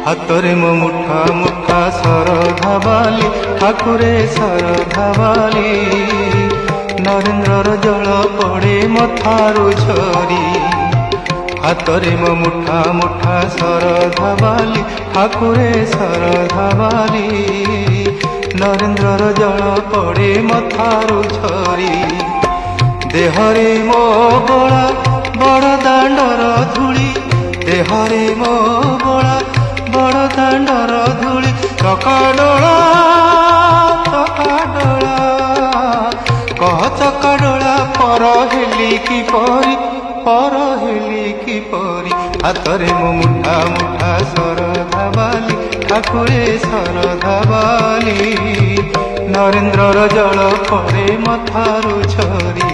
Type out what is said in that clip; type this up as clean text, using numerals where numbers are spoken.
ହାତରେ ମୋ ମୁଠା ମୁଠା ଶରଧା ବାଲି ଠାକୁରେ ଶରଧା ବାଲି ନରେନ୍ଦ୍ରର ଜଳ ପଡ଼େ ମଥାରୁ ଝରି ହାତରେ ମୋ ମୁଠା ମୁଠା ଶରଧା ବାଲି ଠାକୁରେ ଶରଧା ବାଲି ନରେନ୍ଦ୍ରର ଜଳ ପଡ଼େ ମଥାରୁ ଝରି ଦେହରେ ମୋ ବଳା ବଡ଼ ଦାଣ୍ଡର ଧୂଳି ଦେହରେ ମୋ ବଳା ବଡ଼ ଦାଣ୍ଡର ଧୂଳି ଚକାଡୋଳା କହ ଚକାଡୋଳା ପର ହେଲି କିପରି ହାତରେ ମୋ ମୁଠା ମୁଠା ଶରଧା ବାଲି ଠାକୁରେ ଶରଧା ବାଲି ନରେନ୍ଦ୍ରର ଜଳ ପଡ଼େ ମଥାରୁ ଝରି।